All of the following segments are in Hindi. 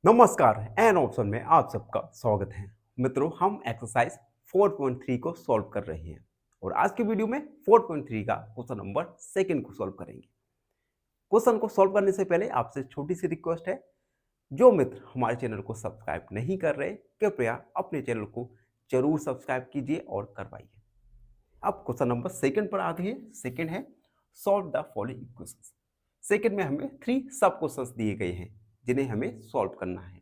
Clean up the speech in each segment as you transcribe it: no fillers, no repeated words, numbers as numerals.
नमस्कार एन ऑप्शन में आप सबका स्वागत है। मित्रों, हम एक्सरसाइज 4.3 को सॉल्व कर रहे हैं और आज के वीडियो में 4.3 का क्वेश्चन नंबर सेकंड को सॉल्व करेंगे। क्वेश्चन को सॉल्व करने से पहले आपसे छोटी सी रिक्वेस्ट है, जो मित्र हमारे चैनल को सब्सक्राइब नहीं कर रहे कृपया अपने चैनल को जरूर सब्सक्राइब कीजिए और करवाइए। अब क्वेश्चन नंबर सेकंड पर आते हैं। सेकंड है solve the following equations. Second में हमें 3 सब क्वेश्चंस दिए गए हैं जिन्हें हमें सॉल्व करना है।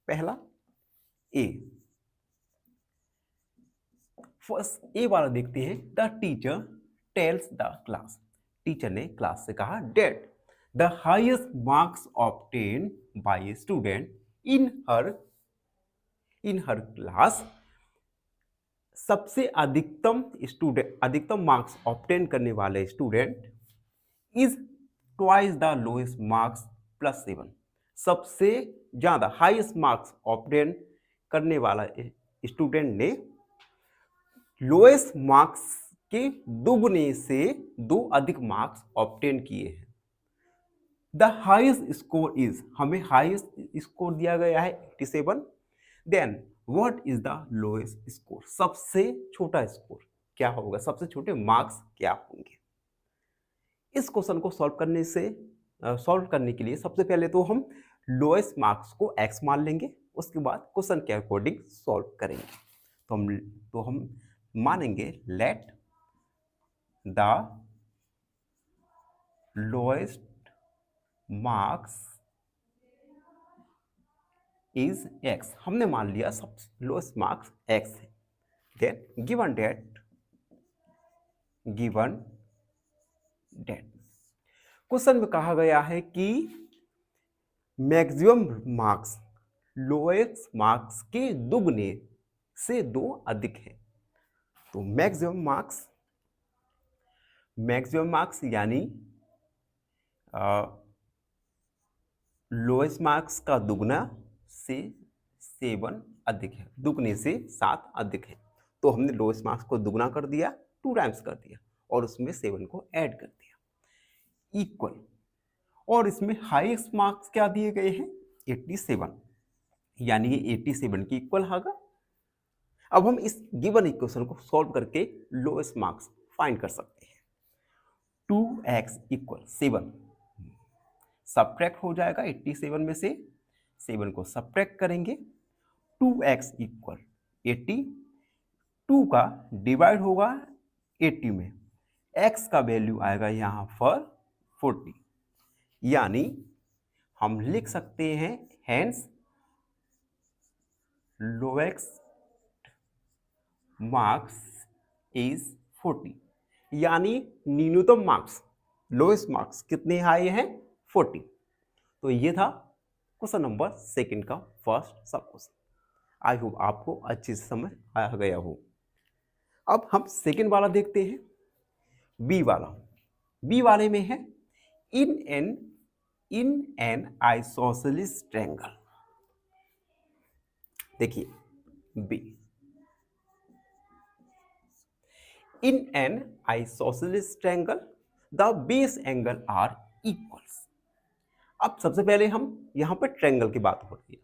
पहला ए, फर्स्ट ए वाला देखते हैं। The teacher tells the class. Teacher ने क्लास से कहा that the highest marks obtain by a student in her class. सबसे अधिकतम मार्क्स ऑब्टेन करने वाले student is twice the lowest marks plus 7। सबसे ज्यादा हाईएस्ट मार्क्स ऑब्टेन करने वाला स्टूडेंट ने लोएस्ट मार्क्स के दुगने से 2 अधिक मार्क्स ऑब्टेन किए हैं। द हाईएस्ट स्कोर इज, हमें हाईएस्ट स्कोर दिया गया है 87। Then what is the lowest score, सबसे छोटा स्कोर क्या होगा, सबसे छोटे मार्क्स क्या होंगे। इस क्वेश्चन को सॉल्व करने के लिए सबसे पहले तो हम लोएस्ट मार्क्स को x मान लेंगे, उसके बाद क्वेश्चन के अकॉर्डिंग सॉल्व करेंगे। तो हम मानेंगे let the lowest marks is x। हमने मान लिया सब लोएस्ट मार्क्स x है। देन गिवन डेट क्वेश्चन में कहा गया है कि मैक्सिमम मार्क्स लोएस्ट मार्क्स के दुगने से 2 अधिक है। तो मैक्सिमम मार्क्स यानी लोएस्ट मार्क्स का दुगना से 7 अधिक है, दुगने से 7 अधिक है। तो हमने लोएस्ट मार्क्स को दुगना कर दिया, 2 टाइम्स कर दिया और उसमें 7 को ऐड कर दिया इक्वल। और इसमें हाईएस्ट मार्क्स क्या दिए गए हैं 87, यानी ये 87 की इक्वल होगा। अब हम इस गिवन इक्वेशन को सॉल्व करके लोएस्ट मार्क्स फाइंड कर सकते हैं। 2x इक्वल 7 सब्ट्रैक्ट हो जाएगा 87 में से, 7 को सब्ट्रैक्ट करेंगे। 2x इक्वल 80, 2 का डिवाइड होगा 80 में, x का वैल्यू आएगा यहाँ पर 40, यानी हम लिख सकते हैं हेंस लोएस्ट मार्क्स इज 40, यानी न्यूनतम मार्क्स लोएस्ट मार्क्स कितने आए हैं 40। तो ये था क्वेश्चन नंबर सेकंड का फर्स्ट सब क्वेश्चन। आई होप आपको अच्छे से समझ आ गया हो। अब हम सेकंड वाला देखते हैं, बी वाले में है इन एन आइसोसेलेस ट्रायंगल। देखिए B, in an isosceles triangle the base angle are equals। अब सबसे पहले हम यहां पर ट्रायंगल की बात हो रही है।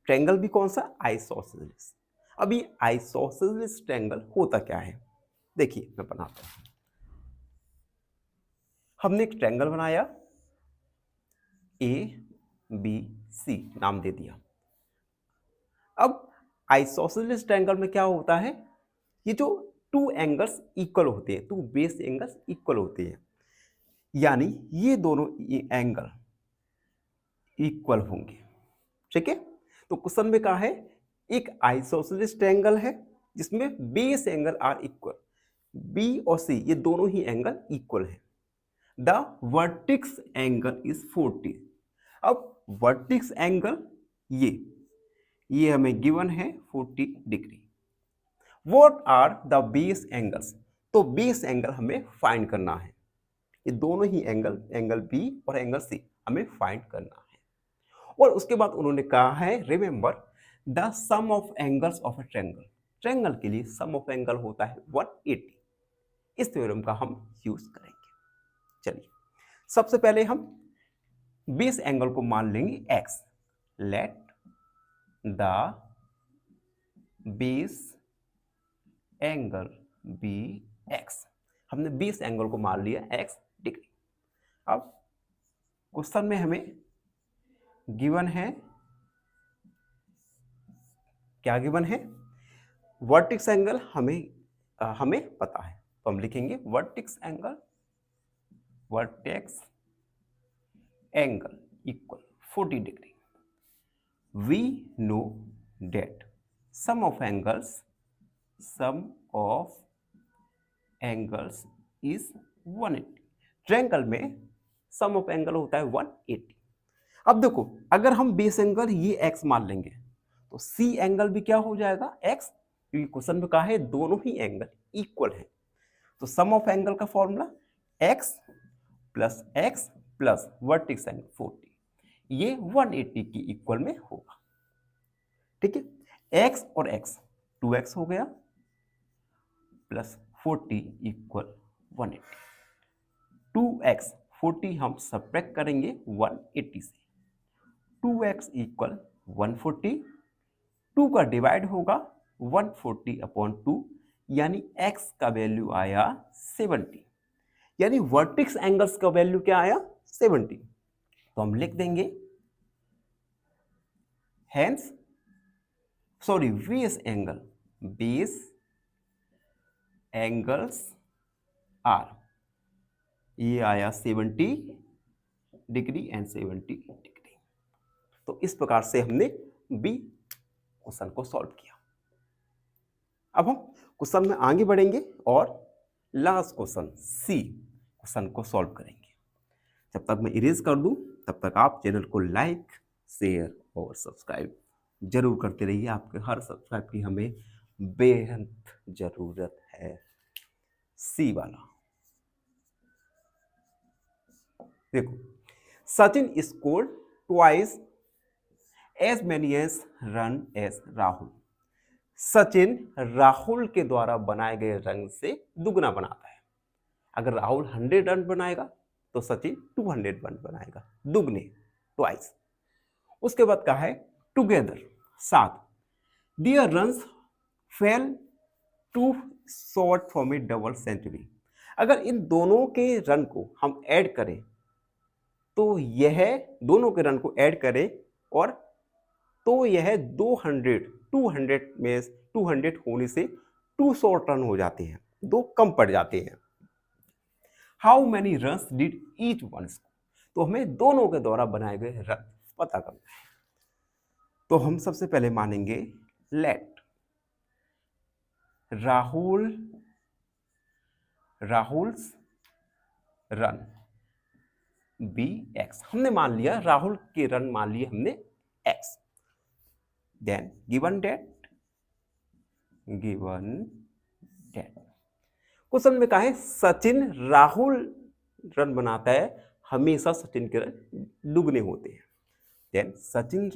ट्रायंगल भी कौन सा, आइसोसेलेस। अब ये आइसोसेलेस ट्रायंगल होता क्या है, देखिए मैं बनाता हूं। हमने एक ट्रायंगल बनाया, ABC नाम दे दिया। अब आइसोसेलेस ट्रायंगल में क्या होता है, ये जो 2 एंगल्स इक्वल होते हैं, 2 बेस एंगल्स इक्वल होते हैं, यानी ये दोनों एंगल इक्वल होंगे। ठीक है, तो क्वेश्चन में कहा है एक आइसोसेलेस ट्रायंगल है जिसमें base angle are equal, B और सी ये दोनों ही एंगल इक्वल है। The vertex angle is 40। अब वर्टेक्स एंगल ये हमें गिवन है 40 degree. What are the base angles, तो बेस एंगल हमें फाइंड करना है। ये दोनों ही एंगल बी और एंगल सी हमें फाइंड करना है। और उसके बाद उन्होंने कहा है remember the sum of angles of a triangle. Triangle के लिए सम ऑफ एंगल होता है 180। इस थ्योरम का हम यूज करेंगे। चलिए सबसे पहले हम बेस एंगल को मान लेंगे x। Let the base angle be x. हमने बेस एंगल को मान लिया एक्स डिग्री। अब क्वेश्चन में हमें गिवन है, क्या गिवन है? वर्टेक्स एंगल हमें पता है, तो हम लिखेंगे vertex angle equal 40 degree. We know that sum of angles is 180। Triangle में सम ऑफ एंगल होता है 180। अब देखो, अगर हम बेस एंगल ये x मान लेंगे तो C एंगल भी क्या हो जाएगा? x, क्योंकि क्वेश्चन में कहा है दोनों ही एंगल इक्वल है। तो सम ऑफ एंगल का formula x plus vertex angle 40, ये 180 की इक्वल में होगा। ठीक है, x और x 2x हो गया प्लस 40 इक्वल 180। 2x 40 हम सब्ट्रैक्ट करेंगे 180 से, 2x इक्वल 140, 2 का डिवाइड होगा 140/2, यानी x का वैल्यू आया 70, यानी वर्टेक्स एंगल्स का वैल्यू क्या आया? 70। तो हम लिख देंगे हेंस बेस एंगल्स आर, ये आया 70 डिग्री एंड 70 डिग्री। तो इस प्रकार से हमने बी क्वेश्चन को सॉल्व किया। अब हम क्वेश्चन में आगे बढ़ेंगे और लास्ट क्वेश्चन सी क्वेश्चन को सॉल्व करेंगे। जब तक मैं इरेज कर दूं तब तक आप चैनल को लाइक, शेयर और सब्सक्राइब जरूर करते रहिए। आपके हर सब्सक्राइब की हमें बेहद जरूरत है। सी वाला देखो, Sachin scored twice as many as run as Rahul. Sachin Rahul के द्वारा बनाए गए रन से दुगना बनाता है। अगर राहुल 100 रन बनाएगा तो सचिन 200 रन बनाएगा, दुगने, ट्वाइस। उसके बाद कहा है टुगेदर, साथ, their runs fell too short for a double century. अगर इन दोनों के रन को हम ऐड करें तो यह दोनों के रन को ऐड करें और तो यह 200 में 200 होने से 2 शॉर्ट रन हो जाते हैं, 2 कम पड़ जाते हैं। How many runs did each one score. तो हमें दोनों के द्वारा बनाए गए रन पता करना है। तो हम सबसे पहले मानेंगे let Rahul's run be x. हमने मान लिया राहुल के रन मान लिए हमने एक्स। देन गिवन डेट क्वेश्चन में कहा है सचिन राहुल रन बनाता है, हमेशा सचिन के रन दुगने होते हैं। देन सचिन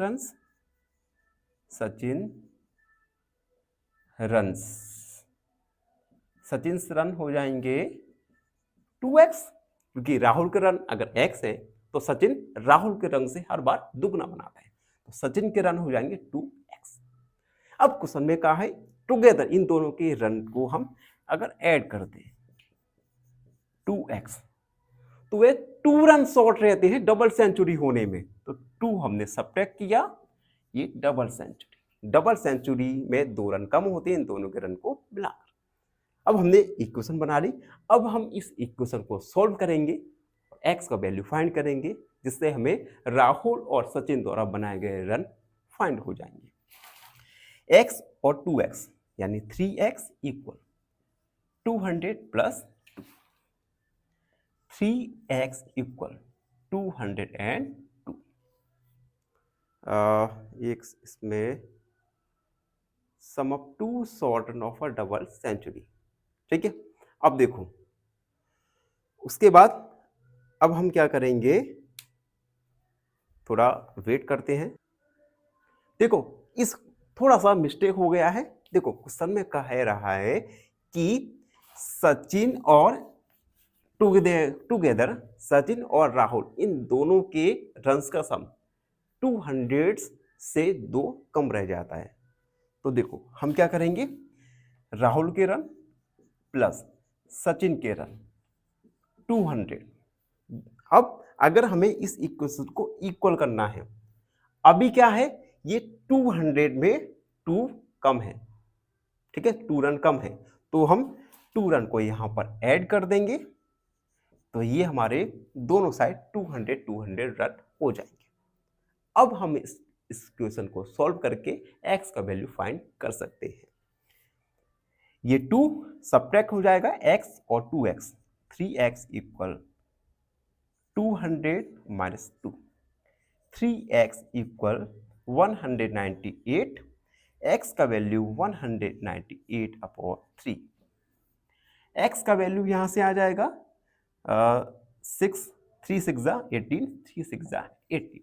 रन हो जाएंगे 2x, क्योंकि राहुल के रन अगर x है तो सचिन राहुल के रन से हर बार दुगना बनाता है, तो सचिन के रन हो जाएंगे 2x। अब क्वेश्चन में कहा है टुगेदर, इन दोनों के रन को हम अगर ऐड कर दें 2x, तो वे 2 रन शॉर्ट रहते हैं डबल सेंचुरी होने में, तो 2 हमने सब्ट्रैक्ट किया, ये डबल सेंचुरी में 2 रन कम होते हैं इन दोनों के रन को मिलाकर। अब हमने इक्वेशन बना ली। अब हम इस इक्वेशन को सॉल्व करेंगे, x का वैल्यू फाइंड करेंगे, जिससे हमें राहुल और सचिन द्वारा बनाए गए रन फाइंड हो जाएंगे। x और 2x यानी 3x equal 200 plus 2, 3x equal 202। एक इसमें sum of 2 short run of a double century. ठीक है, अब देखो उसके बाद अब हम क्या करेंगे, थोड़ा वेट करते हैं। देखो इस थोड़ा सा मिस्टेक हो गया है। देखो क्वेश्चन में कह रहा है कि सचिन और टुगेदर सचिन और राहुल इन दोनों के रन्स का सम 200 से 2 कम रह जाता है। तो देखो हम क्या करेंगे, राहुल के रन प्लस सचिन के रन 200। अब अगर हमें इस इक्वेशन को इक्वल करना है, अभी क्या है, ये 200 में 2 कम है, ठीक है, 2 रन कम है, तो हम 2 रन को यहां पर ऐड कर देंगे, तो ये हमारे दोनों साइड 200 रन हो जाएंगे। अब हम इस इक्वेशन को सॉल्व करके x का वैल्यू फाइंड कर सकते हैं। ये 2 सब्ट्रैक्ट हो जाएगा x और 2x, 3x equal 200 minus 2, 3x equal 198, x का वैल्यू 198 अपॉन 3। x का वैल्यू यहां से आ जाएगा 6, 3 6 18, 3 6 18,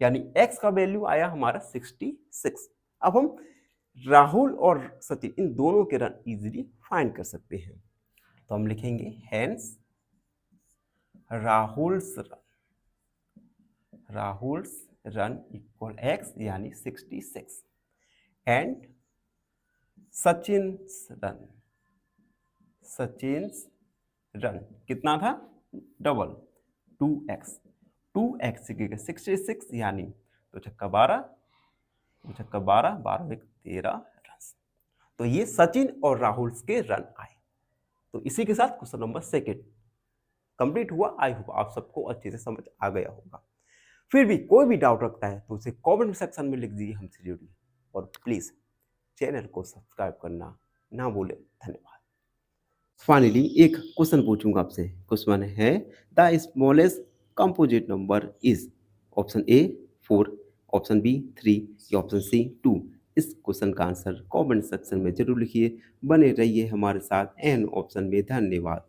यानी x का वैल्यू आया हमारा 66। अब हम राहुल और सचिन इन दोनों के रन इजीली फाइंड कर सकते हैं, तो हम लिखेंगे hence Rahul's run equal x यानी 66 एंड सचिन्स रन कितना था, डबल 2x, 2x की 66 यानी 2 छक्का 12, 12 एक 13 रन। तो ये सचिन और राहुल के रन आए। तो इसी के साथ क्वेश्चन नंबर 2 कंप्लीट हुआ। आई होप आप सबको अच्छे से समझ आ गया होगा। फिर भी कोई भी डाउट रखता है तो उसे कमेंट सेक्शन में लिख दीजिए हमसे जुड़िए, और प्लीज चैनल को सब्सक्राइब करना ना भूलें। धन्यवाद। फाइनली एक क्वेश्चन पूछूंगा आपसे। क्वेश्चन है the smallest composite number is option A 4, option B 3 या ऑप्शन सी 2। इस क्वेश्चन का आंसर कमेंट सेक्शन में जरूर लिखिए। बने रहिए हमारे साथ एन ऑप्शन में। धन्यवाद।